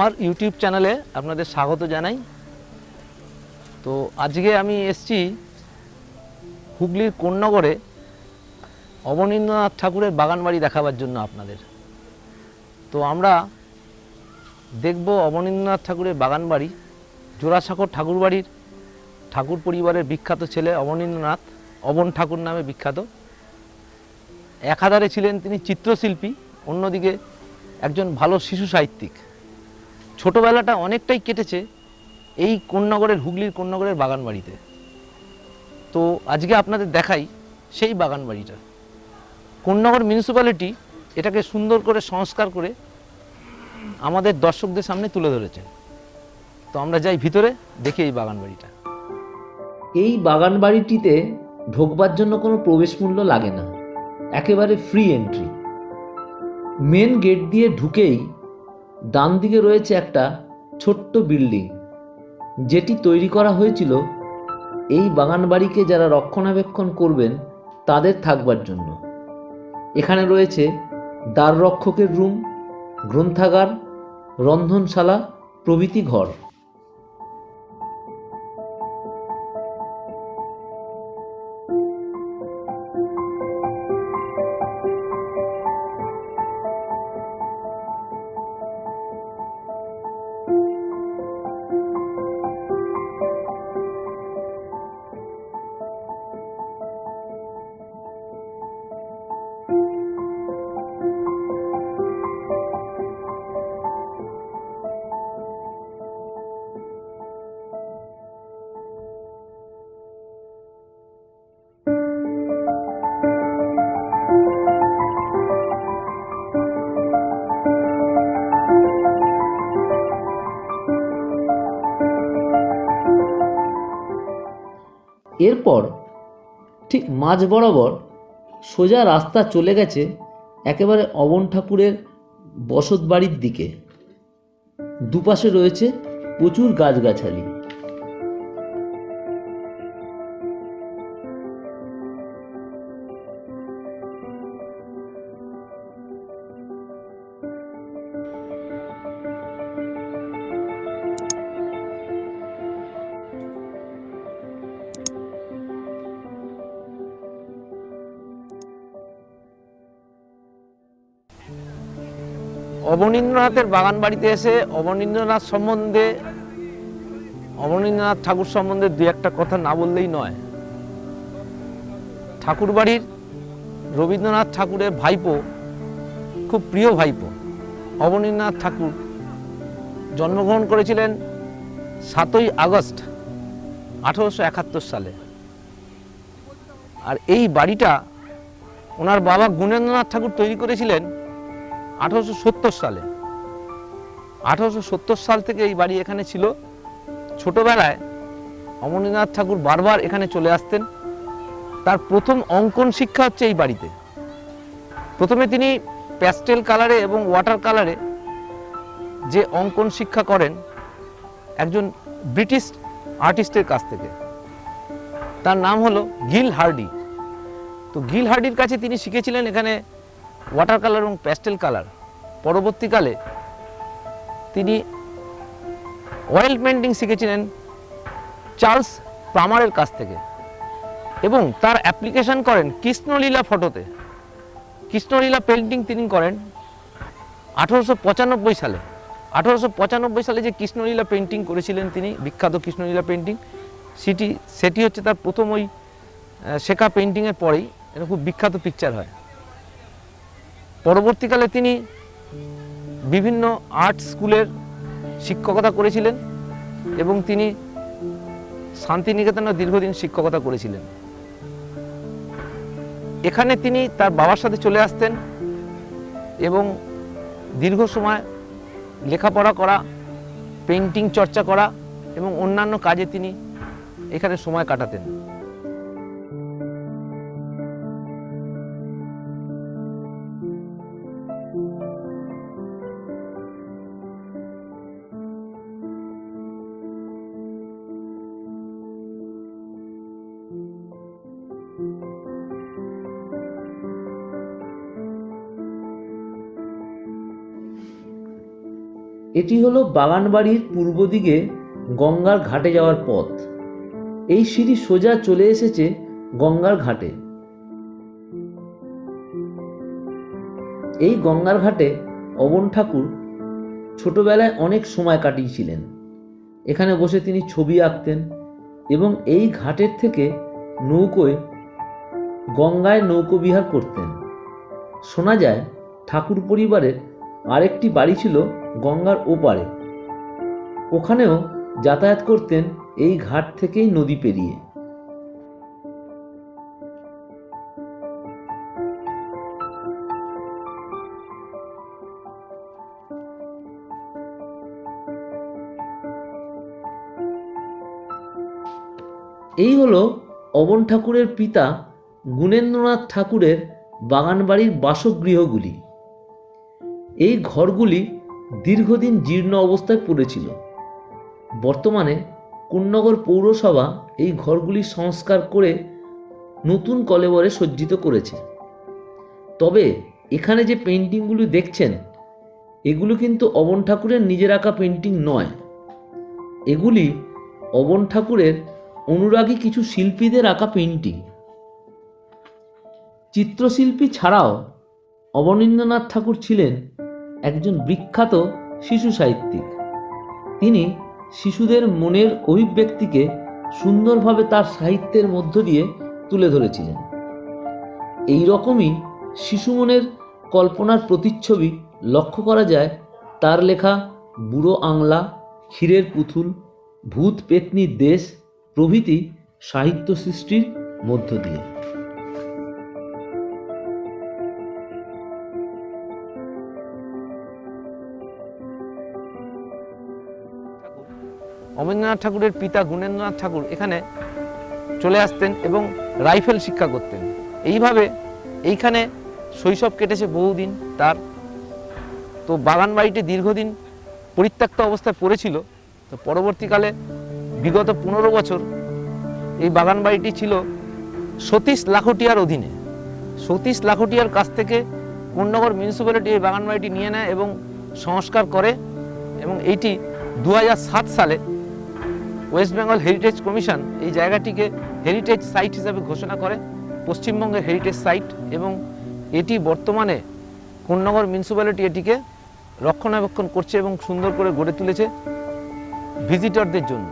আমার ইউটিউব চ্যানেলে আপনাদের স্বাগত জানাই। তো আজকে আমি এসেছি হুগলির কোন্নগরে অবনীন্দ্রনাথ ঠাকুরের বাগানবাড়ি দেখাবার জন্য আপনাদের। তো আমরা দেখব অবনীন্দ্রনাথ ঠাকুরের বাগানবাড়ি। জোড়াসাঁকোর ঠাকুরবাড়ির ঠাকুর পরিবারের বিখ্যাত ছেলে অবনীন্দ্রনাথ, অবন ঠাকুর নামে বিখ্যাত। একাধারে ছিলেন তিনি চিত্রশিল্পী, অন্যদিকে একজন ভালো শিশু সাহিত্যিক। ছোটোবেলাটা অনেকটাই কেটেছে এই কোন্নগরের, হুগলির কোন্নগরের বাগানবাড়িতে। তো আজকে আপনাদের দেখাই সেই বাগানবাড়িটা। কোন্নগর মিউনিসিপ্যালিটি এটাকে সুন্দর করে সংস্কার করে আমাদের দর্শকদের সামনে তুলে ধরেছেন। তো আমরা যাই ভিতরে, দেখি এই বাগানবাড়িটা। এই বাগানবাড়িটিতে ঢোকবার জন্য কোনো প্রবেশ মূল্য লাগে না, একেবারে ফ্রি এন্ট্রি। মেন গেট দিয়ে ঢুকেই ডান দিকে রয়েছে একটা ছোট্ট বিল্ডিং, যেটি তৈরি করা হয়েছিল এই বাগানবাড়িকে যারা রক্ষণাবেক্ষণ করবেন তাদের থাকবার জন্য। এখানে রয়েছে দ্বাররক্ষকের রুম, গ্রন্থাগার, রন্ধনশালা প্রভৃতি ঘর। এরপর ঠিক মাঝ বরাবর সোজা রাস্তা চলে গেছে একেবারে অবন ঠাকুরের বসত বাড়ির দিকে। দুপাশে রয়েছে প্রচুর গাছগাছালি। অবনীন্দ্রনাথের বাগানবাড়িতে এসে অবনীন্দ্রনাথ ঠাকুর সম্বন্ধে দু একটা কথা না বললেই নয়। ঠাকুরবাড়ির রবীন্দ্রনাথ ঠাকুরের ভাইপো, খুব প্রিয় ভাইপো অবনীন্দ্রনাথ ঠাকুর জন্মগ্রহণ করেছিলেন 7ই আগস্ট 1871 সালে। আর এই বাড়িটা ওনার বাবা গুণেন্দ্রনাথ ঠাকুর তৈরি করেছিলেন 1870 সালে। 1870 সাল থেকে এই বাড়ি এখানে ছিল। ছোটবেলায় অবনীন্দ্রনাথ ঠাকুর বারবার এখানে চলে আসতেন। তার প্রথম অঙ্কন শিক্ষা হচ্ছে এই বাড়িতে। প্রথমে তিনি প্যাস্টেল কালারে এবং ওয়াটার কালারে যে অঙ্কন শিক্ষা করেন একজন ব্রিটিশ আর্টিস্টের কাছ থেকে। তার নাম হলো গিল হার্ডি। তো গিল হার্ডির কাছে তিনি শিখেছিলেন এখানে ওয়াটার কালার এবং প্যাস্টেল কালার। পরবর্তীকালে তিনি অয়েল পেন্টিং শিখেছিলেন চার্লস প্রামারের কাছ থেকে এবং তার অ্যাপ্লিকেশন করেন কৃষ্ণলীলা ফটোতে। কৃষ্ণলীলা পেন্টিং তিনি করেন 1895 সালে। 1895 সালে যে কৃষ্ণলীলা পেন্টিং করেছিলেন তিনি, বিখ্যাত কৃষ্ণলীলা পেন্টিং, সেটি হচ্ছে তার প্রথম ওই শেখা পেন্টিংয়ের পরেই এটা খুব বিখ্যাত পিকচার হয়। পরবর্তীকালে তিনি বিভিন্ন আর্ট স্কুলের শিক্ষকতা করেছিলেন এবং তিনি শান্তিনিকেতনে দীর্ঘদিন শিক্ষকতা করেছিলেন। এখানে তিনি তার বাবার সাথে চলে আসতেন এবং দীর্ঘ সময় লেখাপড়া করা, পেন্টিং চর্চা করা এবং অন্যান্য কাজে তিনি এখানে সময় কাটাতেন। এটি হলো বাগানবাড়ির পূর্ব দিকে গঙ্গার ঘাটে যাওয়ার পথ। এই সিঁড়ি সোজা চলে এসেছে গঙ্গার ঘাটে। এই গঙ্গার ঘাটে অবন ঠাকুর ছোটবেলায় অনেক সময় কাটিয়েছিলেন। এখানে বসে তিনি ছবি আঁকতেন এবং এই ঘাটের থেকে নৌকোয় গঙ্গায় নৌকোবিহার করতেন। শোনা যায় ঠাকুর পরিবারের আরেকটি বাড়ি ছিল গঙ্গার ওপারে। ওখানেও যাতায়াত করতেন এই ঘাট থেকেই নদী পেরিয়ে। এই হলো অবন ঠাকুরের পিতা গুণেন্দ্রনাথ ঠাকুরের বাগানবাড়ির বাসগৃহগুলি। এই ঘরগুলি দীর্ঘদিন জীর্ণ অবস্থায় পড়েছিল। বর্তমানে কোন্নগর পৌরসভা এই ঘরগুলি সংস্কার করে নতুন কলেবরে সজ্জিত করেছে। তবে এখানে যে পেন্টিংগুলি দেখছেন এগুলো কিন্তু অবন ঠাকুরের নিজের আঁকা পেন্টিং নয়। এগুলি অবন ঠাকুরের অনুরাগী কিছু শিল্পীদের আঁকা পেন্টিং। চিত্রশিল্পী ছাড়াও অবনীন্দ্রনাথ ঠাকুর ছিলেন একজন বিখ্যাত শিশু সাহিত্যিক। তিনি শিশুদের মনের অভিব্যক্তিকে সুন্দরভাবে তার সাহিত্যের মধ্য দিয়ে তুলে ধরেছিলেন। এই রকমই শিশু মনের কল্পনার প্রতিচ্ছবি লক্ষ্য করা যায় তার লেখা বুড়ো আংলা, ক্ষীরের পুতুল, ভূত পেতনির দেশ প্রভৃতি সাহিত্য সৃষ্টির মধ্য দিয়ে। অবনীন্দ্রনাথ ঠাকুরের পিতা গুণেন্দ্রনাথ ঠাকুর এখানে চলে আসতেন এবং রাইফেল শিক্ষা করতেন। এইভাবে এইখানে শৈশব কেটেছে বহুদিন তার। তো বাগান বাড়িটি দীর্ঘদিন পরিত্যক্ত অবস্থায় পড়েছিল। তো পরবর্তীকালে বিগত 15 বছর এই বাগান বাড়িটি ছিল সতীশ লাখটিয়ার অধীনে। সতীশ লাখটিয়ার কাছ থেকে কোন্নগর মিউনিসিপ্যালিটি এই বাগান বাড়িটি নিয়ে নেয় এবং সংস্কার করে, এবং এইটি 2007 সালে ওয়েস্ট বেঙ্গল হেরিটেজ কমিশন এই জায়গাটিকে হেরিটেজ সাইট হিসাবে ঘোষণা করে, পশ্চিমবঙ্গের হেরিটেজ সাইট। এবং এটি বর্তমানে কোন্নগর মিউনিসিপ্যালিটি এটিকে রক্ষণাবেক্ষণ করছে এবং সুন্দর করে গড়ে তুলেছে ভিজিটরদের জন্য।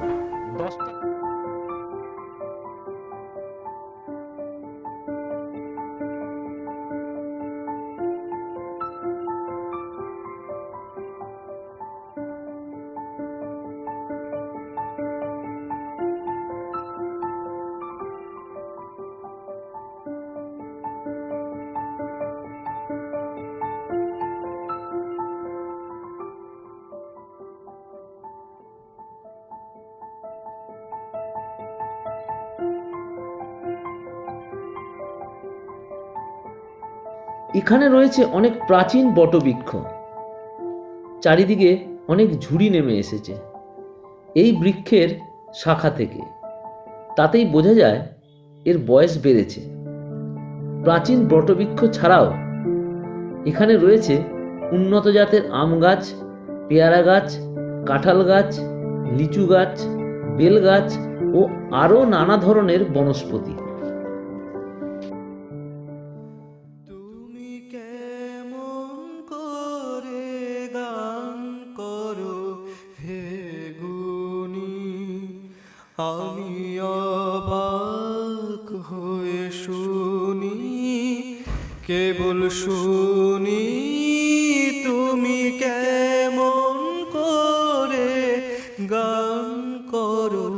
এখানে রয়েছে অনেক প্রাচীন বটবৃক্ষ। চারিদিকে অনেক ঝুড়ি নেমে এসেছে এই বৃক্ষের শাখা থেকে। তাতেই বোঝা যায় এর বয়স বেড়েছে। প্রাচীন বটবৃক্ষ ছাড়াও এখানে রয়েছে উন্নত জাতের আম গাছ, পেয়ারা গাছ, কাঁঠাল গাছ, লিচু গাছ, বেল গাছ ও আরও নানা ধরনের বনস্পতি। আমি অবাক হয়ে শুনি, কেবল শুনি তুমি কেমন করে গান করো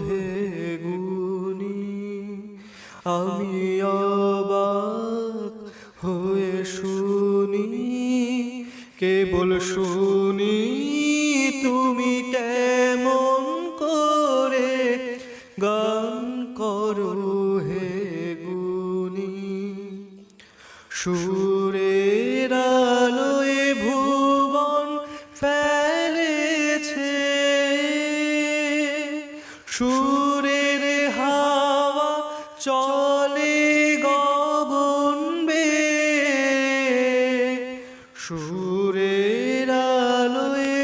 হে গুণী। আমি অবাক হয়ে শুনি, কেবল শুনি তুমি কেমন করে গান করো হে গুণী। সুরের আলোয় ভুবন ফেলেছে, সুরের হাওয়া চলে গগন বেয়ে। সুরের আলোয়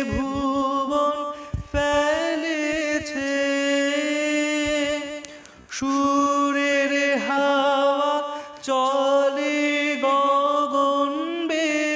সুরের হাওয়া চলে গগন বেয়ে।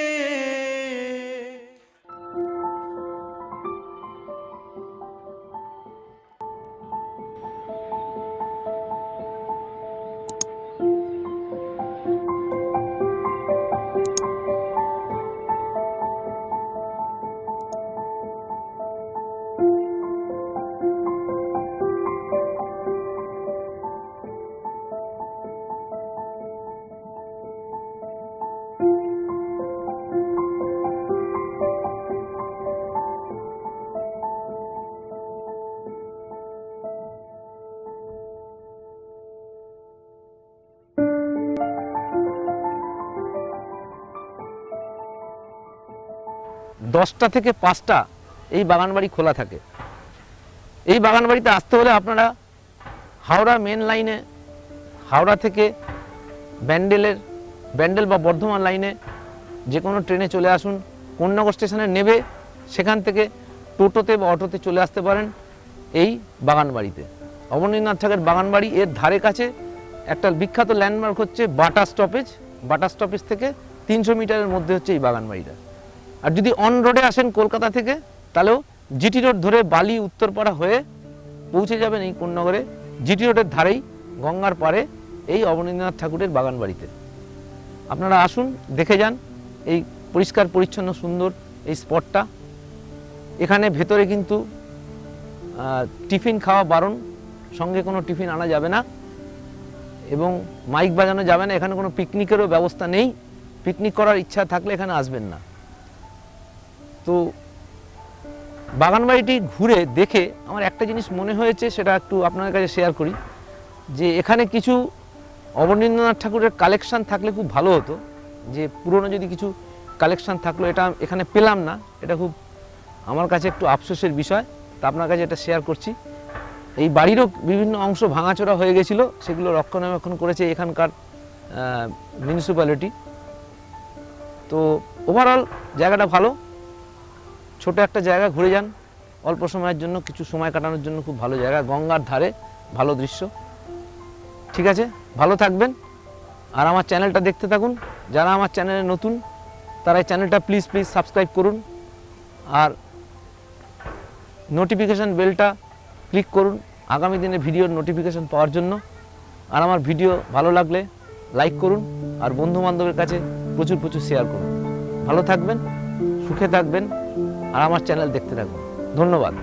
দশটা থেকে 5টা এই বাগানবাড়ি খোলা থাকে। এই বাগানবাড়িতে আসতে হলে আপনারা হাওড়া মেন লাইনে, হাওড়া থেকে ব্যান্ডেল বা বর্ধমান লাইনে যে কোনো ট্রেনে চলে আসুন। কোন্নগর স্টেশনে নেবে, সেখান থেকে টোটোতে বা অটোতে চলে আসতে পারেন এই বাগানবাড়িতে। অবনীন্দ্রনাথ ঠাকুরের বাগানবাড়ি, এর ধারে কাছে একটা বিখ্যাত ল্যান্ডমার্ক হচ্ছে বাটা স্টপেজ। বাটা স্টপেজ থেকে 300 মিটারের মধ্যে হচ্ছে এই বাগানবাড়িটা। আর যদি অন রোডে আসেন কলকাতা থেকে, তাহলেও জিটি রোড ধরে বালি উত্তরপাড়া হয়ে পৌঁছে যাবেন এই কোন্নগরে। জিটি রোডের ধারেই গঙ্গার পাড়ে এই অবনীন্দ্রনাথ ঠাকুরের বাগানবাড়িতে। আপনারা আসুন, দেখে যান এই পরিষ্কার পরিচ্ছন্ন সুন্দর এই স্পটটা। এখানে ভেতরে কিন্তু টিফিন খাওয়া বারণ, সঙ্গে কোনো টিফিন আনা যাবে না এবং মাইক বাজানো যাবে না। এখানে কোনো পিকনিকেরও ব্যবস্থা নেই। পিকনিক করার ইচ্ছা থাকলে এখানে আসবেন না। তো বাগানবাড়িটি ঘুরে দেখে আমার একটা জিনিস মনে হয়েছে, সেটা একটু আপনাদের কাছে শেয়ার করি, যে এখানে কিছু অবনীন্দ্রনাথ ঠাকুরের কালেকশান থাকলে খুব ভালো হতো। যে পুরনো যদি কিছু কালেকশান থাকলো, এটা এখানে পেলাম না, এটা খুব আমার কাছে একটু আফসোসের বিষয়। তা আপনার কাছে এটা শেয়ার করছি। এই বাড়িরও বিভিন্ন অংশ ভাঙাচোরা হয়ে গেছিলো, সেগুলো রক্ষণাবেক্ষণ করেছে এখানকার মিউনিসিপ্যালিটি। তো ওভারঅল জায়গাটা ভালো, ছোট একটা জায়গা, ঘুরে যান অল্প সময়ের জন্য, কিছু সময় কাটানোর জন্য খুব ভালো জায়গা, গঙ্গার ধারে, ভালো দৃশ্য। ঠিক আছে, ভালো থাকবেন আর আমার চ্যানেলটা দেখতে থাকুন। যারা আমার চ্যানেলে নতুন, তারা এই চ্যানেলটা প্লিজ সাবস্ক্রাইব করুন আর নোটিফিকেশান বেলটা ক্লিক করুন আগামী দিনে ভিডিওর নোটিফিকেশান পাওয়ার জন্য। আর আমার ভিডিও ভালো লাগলে লাইক করুন আর বন্ধু বান্ধবের কাছে প্রচুর শেয়ার করুন। ভালো থাকবেন, সুখে থাকবেন আর আমার চ্যানেল দেখতে থাকুন। ধন্যবাদ।